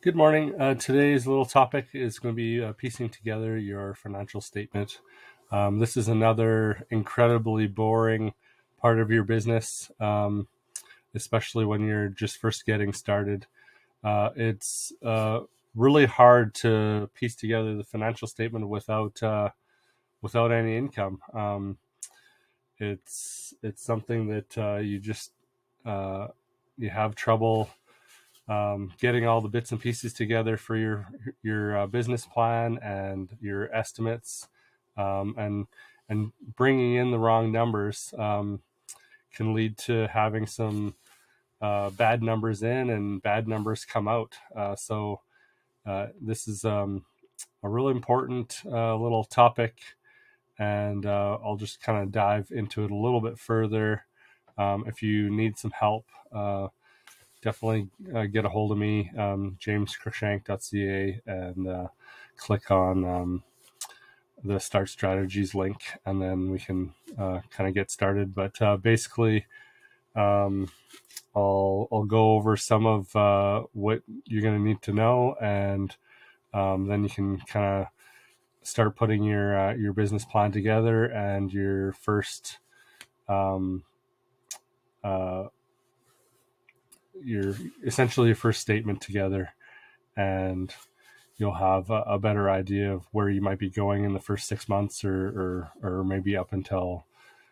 Good morning. Today's little topic is going to be piecing together your financial statement. This is another incredibly boring part of your business, especially when you're just first getting started. It's really hard to piece together the financial statement without any income. It's something that you just you have trouble getting all the bits and pieces together for your business plan and your estimates, and bringing in the wrong numbers can lead to having some bad numbers in and bad numbers come out. So this is a really important little topic, and I'll just kind of dive into it a little bit further. If you need some help, definitely get a hold of me, Joyce-Cruickshank.ca, and click on the Start Strategies link, and then we can kind of get started. But basically, I'll go over some of what you're going to need to know, and then you can kind of start putting your business plan together and your first your first statement together, and you'll have a better idea of where you might be going in the first 6 months, or maybe up until,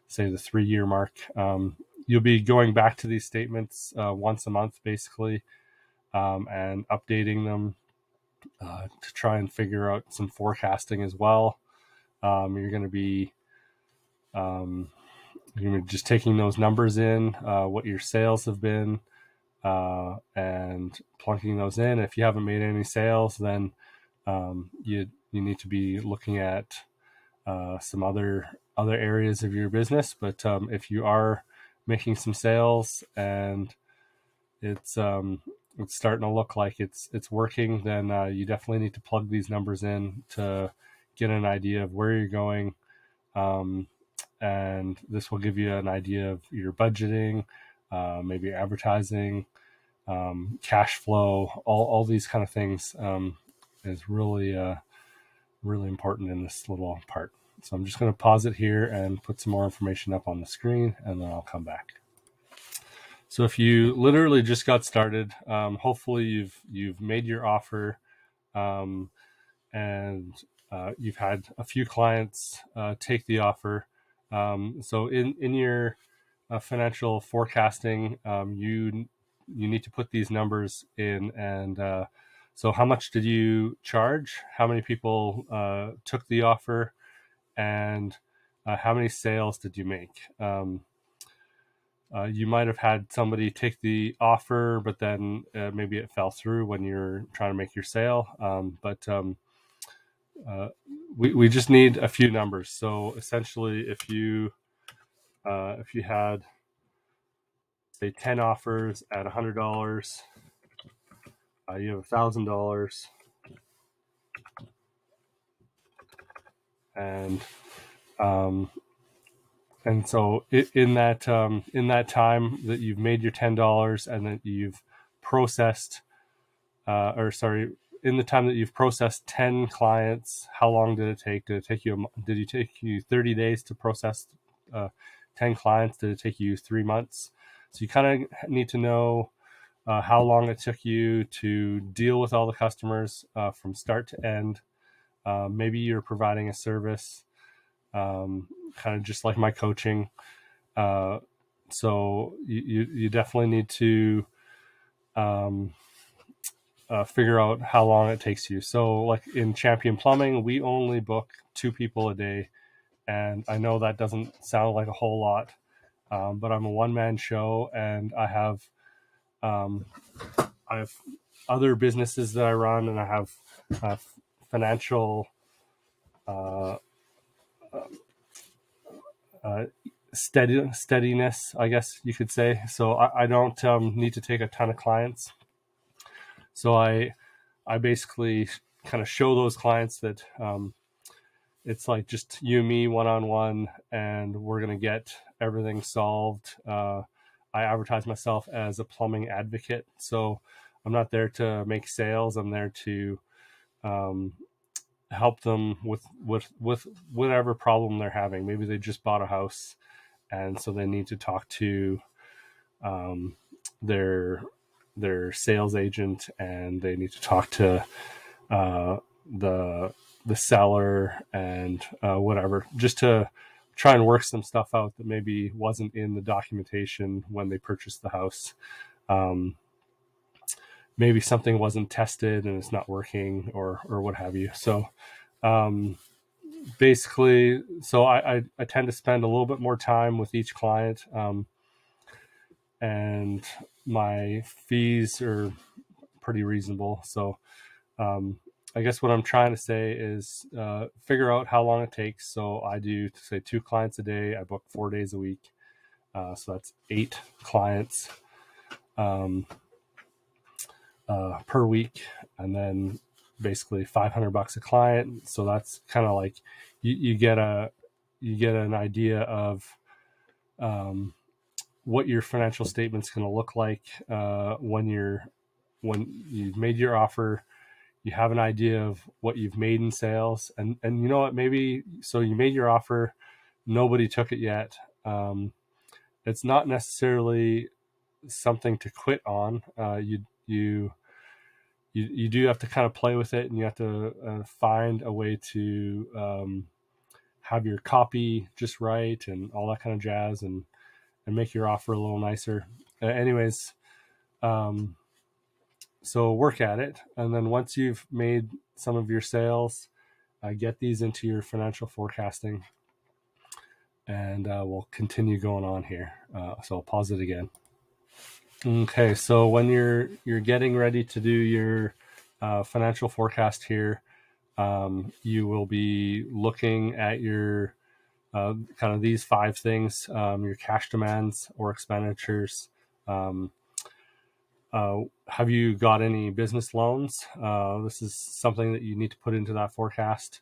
say, the 3-year mark. You'll be going back to these statements once a month, basically, and updating them to try and figure out some forecasting as well. You're going to be just taking those numbers in, what your sales have been, and plunking those in. If you haven't made any sales, then you need to be looking at some other areas of your business. But if you are making some sales and it's starting to look like it's working, then you definitely need to plug these numbers in to get an idea of where you're going. And this will give you an idea of your budgeting, maybe advertising, cash flow, all these kind of things is really important in this little part. So I'm just going to pause it here and put some more information up on the screen, and then I'll come back. So if you literally just got started, hopefully you've made your offer, and you've had a few clients take the offer. So in your financial forecasting, you need to put these numbers in. And so how much did you charge? How many people took the offer? And how many sales did you make? You might have had somebody take the offer, but then maybe it fell through when you're trying to make your sale. But we just need a few numbers. So essentially, if you had, say, 10 offers at $100, you have $1,000, and so in that time that you've made your $10 and that you've processed, in the time that you've processed 10 clients, how long did it take? Did it take you 30 days to process 10 clients? Did it take you 3 months? So you kind of need to know how long it took you to deal with all the customers from start to end. Maybe you're providing a service, kind of just like my coaching. So you definitely need to figure out how long it takes you. So like in Champion Plumbing, we only book 2 people a day. And I know that doesn't sound like a whole lot, but I'm a one-man show, and I have other businesses that I run, and I have financial steadiness, I guess you could say. So I don't need to take a ton of clients. So I basically kind of show those clients that it's like just you and me one-on-one, and we're going to get everything solved. I advertise myself as a plumbing advocate. So I'm not there to make sales. I'm there to help them with whatever problem they're having. Maybe they just bought a house, and so they need to talk to their sales agent, and they need to talk to the seller and whatever, just to try and work some stuff out that maybe wasn't in the documentation when they purchased the house. Maybe something wasn't tested and it's not working, or what have you. So basically, so I tend to spend a little bit more time with each client, and my fees are pretty reasonable. So I guess what I'm trying to say is figure out how long it takes. So I do, say, 2 clients a day. I book 4 days a week. So that's 8 clients per week. And then basically $500 a client. So that's kind of like you get an idea of what your financial statement's going to look like when you've made your offer. You have an idea of what you've made in sales, and you know what, maybe, so you made your offer, nobody took it yet. It's not necessarily something to quit on. You do have to kind of play with it, and you have to find a way to have your copy just right and all that kind of jazz, and make your offer a little nicer. Anyways, so work at it. And then once you've made some of your sales, get these into your financial forecasting, and we'll continue going on here. So I'll pause it again. Okay, so when you're getting ready to do your financial forecast here, you will be looking at your kind of these 5 things: your cash demands or expenditures. Have you got any business loans? This is something that you need to put into that forecast.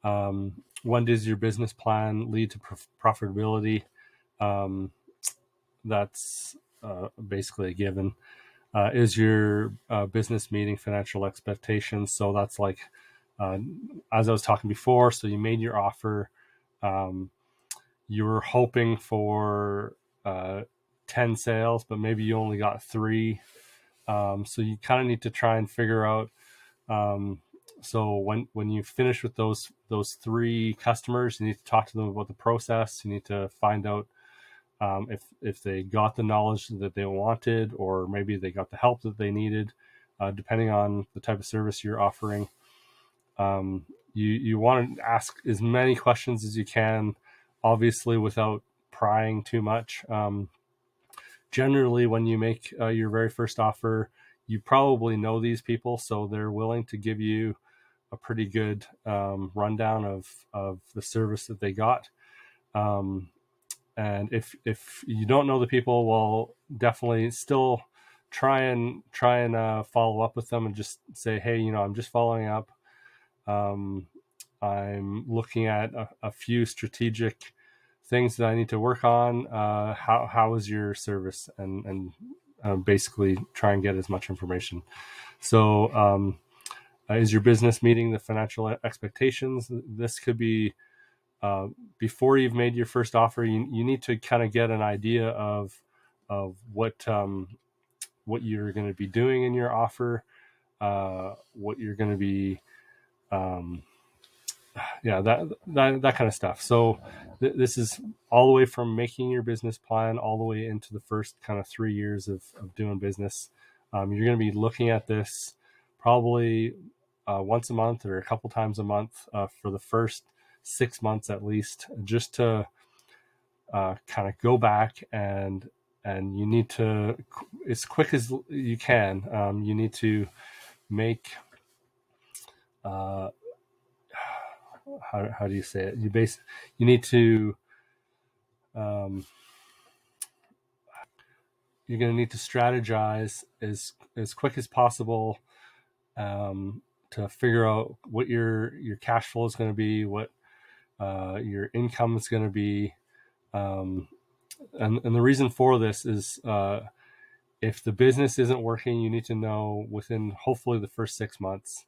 When does your business plan lead to profitability? That's basically a given. Is your business meeting financial expectations? So that's like, as I was talking before, so you made your offer. You were hoping for 10 sales, but maybe you only got 3. So you kind of need to try and figure out. So when you finish with those 3 customers, you need to talk to them about the process. You need to find out if they got the knowledge that they wanted, or maybe they got the help that they needed, depending on the type of service you're offering. You want to ask as many questions as you can, obviously without prying too much. Generally, when you make your very first offer, you probably know these people, so they're willing to give you a pretty good rundown of the service that they got. And if you don't know the people, well, definitely still try and follow up with them and just say, hey, I'm just following up. I'm looking at a few strategic things that I need to work on. How is your service? And basically try and get as much information. So is your business meeting the financial expectations? This could be before you've made your first offer. You need to kind of get an idea of what you're going to be doing in your offer, what you're going to be that kind of stuff. So this is all the way from making your business plan all the way into the first kind of 3 years of doing business. You're going to be looking at this probably once a month or a couple times a month for the first 6 months at least, just to kind of go back and you need to, as quick as you can, you need to make how do you say it? You need to you're going to need to strategize as quick as possible to figure out what your cash flow is going to be, what your income is going to be, and the reason for this is if the business isn't working, you need to know within hopefully the first 6 months,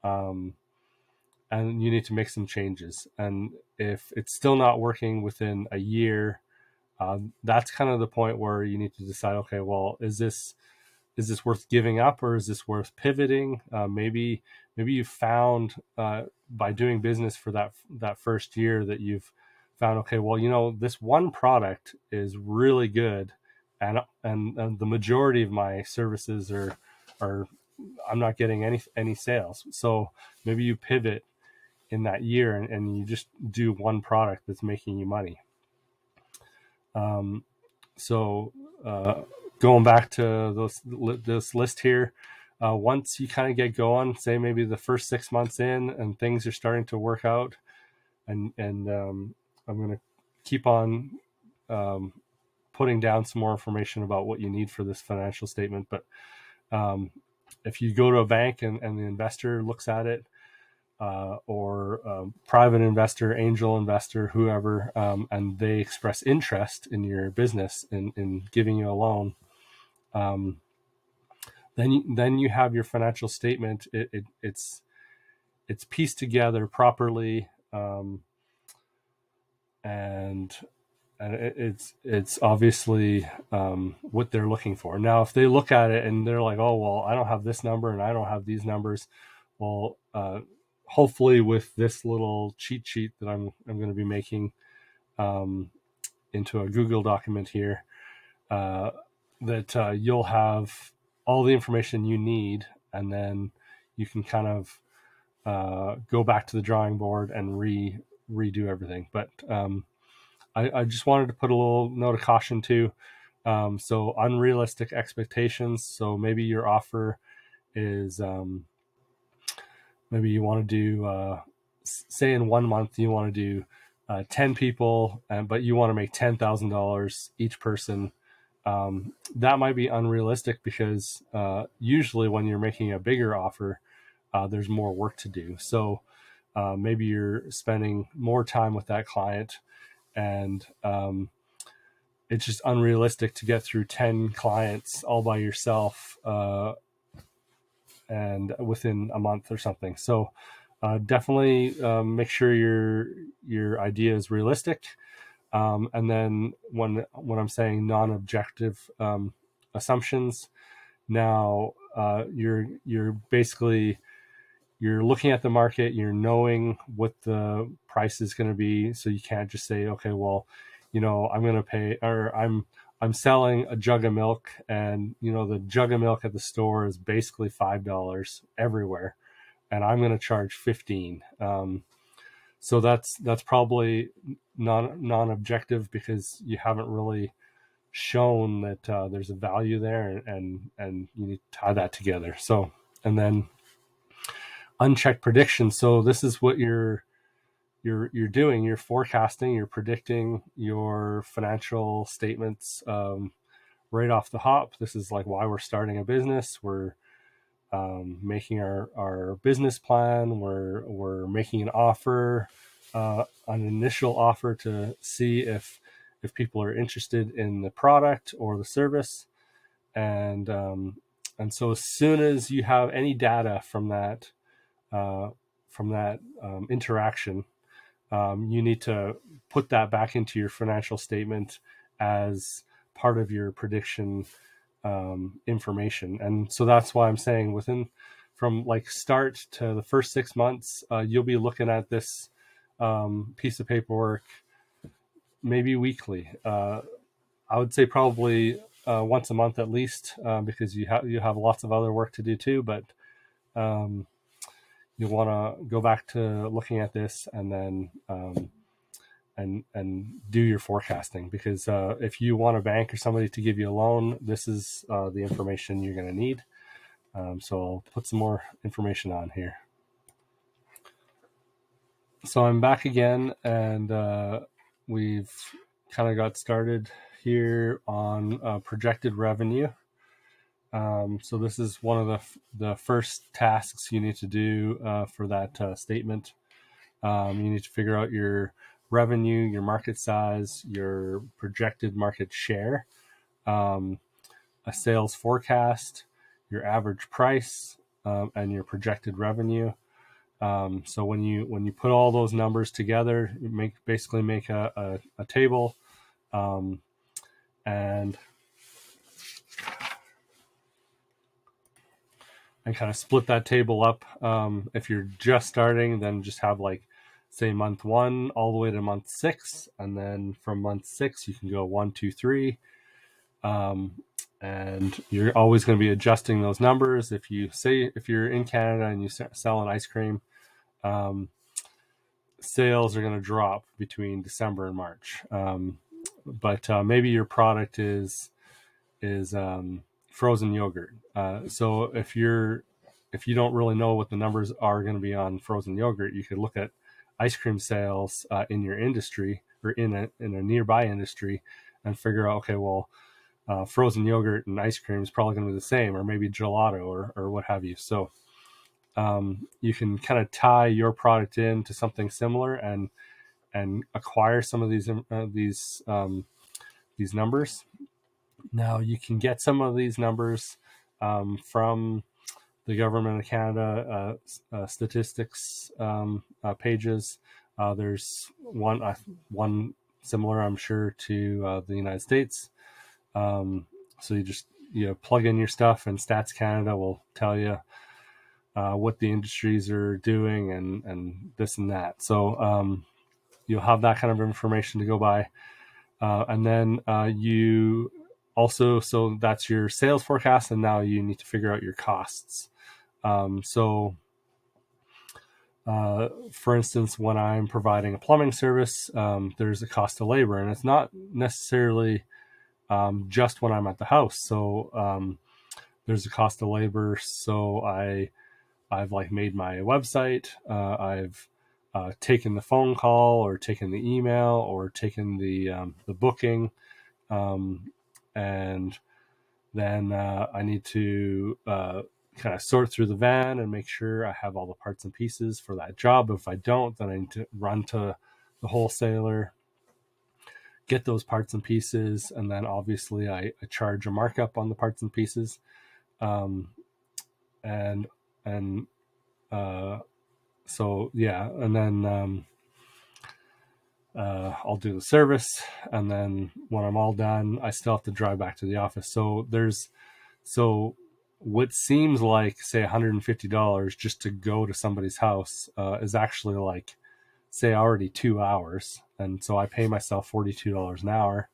and you need to make some changes. And if it's still not working within a year, that's kind of the point where you need to decide, okay, well, is this worth giving up, or is this worth pivoting? Maybe you've found by doing business for that first year that you've found, okay, well, this one product is really good, and the majority of my services are I'm not getting any sales. So maybe you pivot in that year, and you just do one product that's making you money. So going back to this list here, once you kind of get going, say maybe the first 6 months in, and things are starting to work out, and I'm going to keep on putting down some more information about what you need for this financial statement. But if you go to a bank and the investor looks at it, or private investor, angel investor, whoever, and they express interest in your business in giving you a loan, then you have your financial statement. It's pieced together properly, and it's obviously what they're looking for. Now, if they look at it and they're like, oh, well, I don't have this number and I don't have these numbers, well, hopefully with this little cheat sheet that I'm going to be making into a Google document here, that you'll have all the information you need, and then you can kind of go back to the drawing board and redo everything. But I just wanted to put a little note of caution too. So unrealistic expectations. So maybe your offer is maybe you want to do, say in 1 month, you want to do 10 people, but you want to make $10,000 each person. That might be unrealistic, because usually when you're making a bigger offer, there's more work to do. So maybe you're spending more time with that client, and it's just unrealistic to get through 10 clients all by yourself and within a month or something. So definitely make sure your idea is realistic. And then when I'm saying non-objective assumptions, now you're basically, you're looking at the market, you're knowing what the price is going to be. So you can't just say, okay, well, I'm going to pay, or I'm selling a jug of milk, and the jug of milk at the store is basically $5 everywhere, and I'm going to charge 15. So that's probably non-objective, because you haven't really shown that there's a value there, and you need to tie that together. So, and then unchecked predictions. So this is what you're doing. You're forecasting, you're predicting your financial statements right off the hop. This is like why we're starting a business. We're making our business plan. We're making an offer, an initial offer, to see if people are interested in the product or the service. And so as soon as you have any data from that interaction, you need to put that back into your financial statement as part of your prediction information. And so that's why I'm saying from like start to the first 6 months, you'll be looking at this piece of paperwork maybe weekly. I would say probably once a month at least, because you have lots of other work to do too. But you want to go back to looking at this, and then and do your forecasting, because if you want a bank or somebody to give you a loan, this is the information you're going to need. So I'll put some more information on here. So I'm back again, and we've kind of got started here on projected revenue. So this is one of the first tasks you need to do for that statement. You need to figure out your revenue, your market size, your projected market share. a sales forecast, your average price, and your projected revenue. So when you put all those numbers together, you basically make a table, and kind of split that table up. If you're just starting, then just have like, say, month 1 all the way to month 6, and then from month 6 you can go 1, 2, 3. And you're always going to be adjusting those numbers. If you're in Canada and you sell an ice cream, sales are going to drop between December and March. But maybe your product is frozen yogurt. So if you don't really know what the numbers are going to be on frozen yogurt, you could look at ice cream sales in your industry, or in a nearby industry, and figure out, okay, well, frozen yogurt and ice cream is probably going to be the same, or maybe gelato or what have you. So you can kind of tie your product into something similar and acquire some of these numbers. Now you can get some of these numbers from the government of Canada statistics pages. There's one similar, I'm sure, to the United States. So you just plug in your stuff, and Stats Canada will tell you what the industries are doing and this and that. So you'll have that kind of information to go by. And then you also, so that's your sales forecast, and now you need to figure out your costs. So for instance, when I'm providing a plumbing service, there's a cost of labor, and it's not necessarily just when I'm at the house. So there's a cost of labor. So I've like made my website. I've taken the phone call, or taken the email, or taken the booking, and then I need to kind of sort through the van and make sure I have all the parts and pieces for that job. If I don't, then I need to run to the wholesaler, get those parts and pieces, and then obviously I charge a markup on the parts and pieces, and so yeah, and then I'll do the service, and then when I'm all done, I still have to drive back to the office. So what seems like, say, $150 just to go to somebody's house is actually like, say, already 2 hours, and so I pay myself $42 an hour.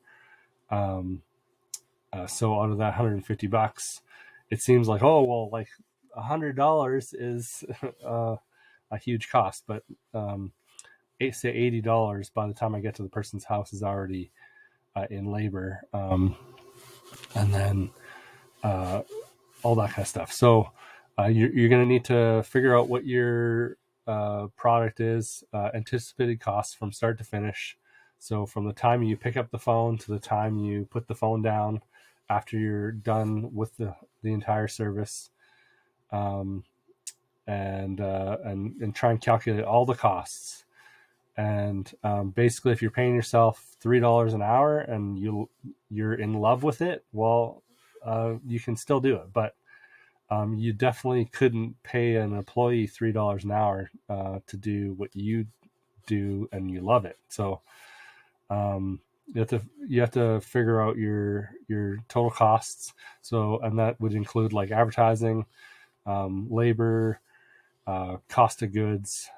So out of that $150, it seems like, oh well, like $100 is a huge cost, but say $80 by the time I get to the person's house is already in labor, and then all that kind of stuff. So you're going to need to figure out what your product is, anticipated costs from start to finish. So from the time you pick up the phone to the time you put the phone down, after you're done with the entire service, and try and calculate all the costs. And basically, if you're paying yourself $3 an hour and you're in love with it, well, you can still do it. But you definitely couldn't pay an employee $3 an hour to do what you do and you love it. So you have to figure out your total costs. So, and that would include like advertising, labor, cost of goods,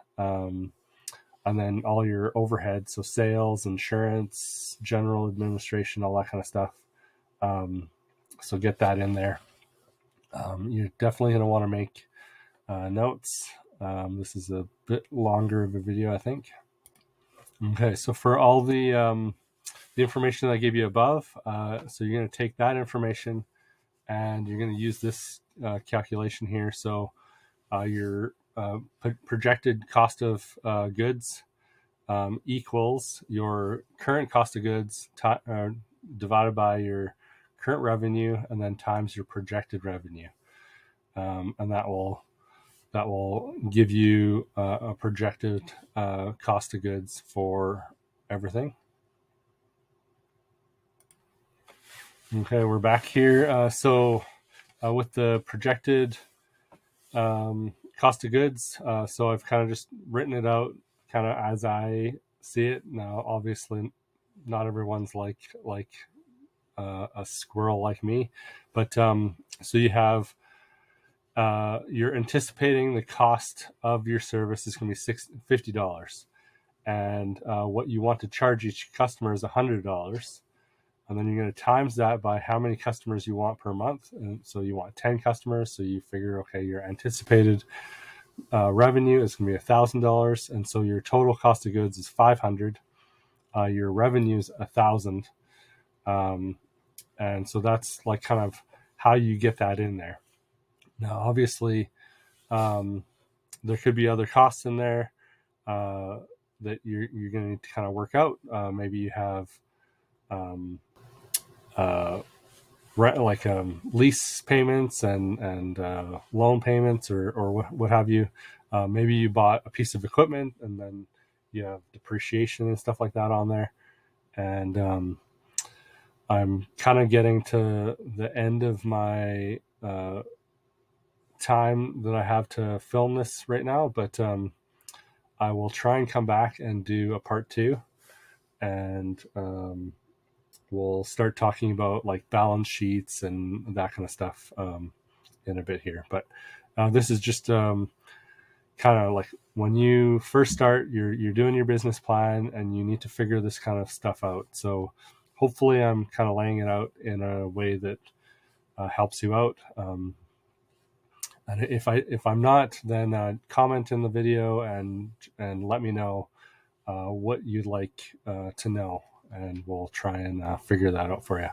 and then all your overhead, so sales, insurance, general administration, all that kind of stuff. So get that in there. You're definitely going to want to make notes. This is a bit longer of a video, I think. Okay, so for all the information that I gave you above, so you're going to take that information and you're going to use this calculation here. So your projected cost of goods equals your current cost of goods divided by your current revenue, and then times your projected revenue, and that will give you a projected cost of goods for everything. Okay, we're back here. So with the projected cost of goods, so I've kind of just written it out kind of as I see it. Now, obviously, not everyone's like a squirrel like me, but so you have you're anticipating the cost of your service is going to be $50, and what you want to charge each customer is $100. And then you're going to times that by how many customers you want per month. And so you want 10 customers. So you figure, okay, your anticipated revenue is going to be $1,000. And so your total cost of goods is 500. Your revenue is 1,000. And so that's like kind of how you get that in there. Now, obviously, there could be other costs in there that you're going to need to kind of work out. Maybe you have like lease payments and loan payments or what have you. Maybe you bought a piece of equipment and then you have depreciation and stuff like that on there. And I'm kind of getting to the end of my time that I have to film this right now, but I will try and come back and do a part 2, and we'll start talking about like balance sheets and that kind of stuff in a bit here. But this is just kind of like when you first start, you're doing your business plan and you need to figure this kind of stuff out. So hopefully I'm kind of laying it out in a way that helps you out. And if I'm not, then comment in the video and let me know what you'd like to know, and we'll try and figure that out for you.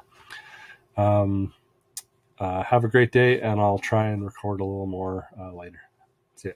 Have a great day, and I'll try and record a little more later. See ya.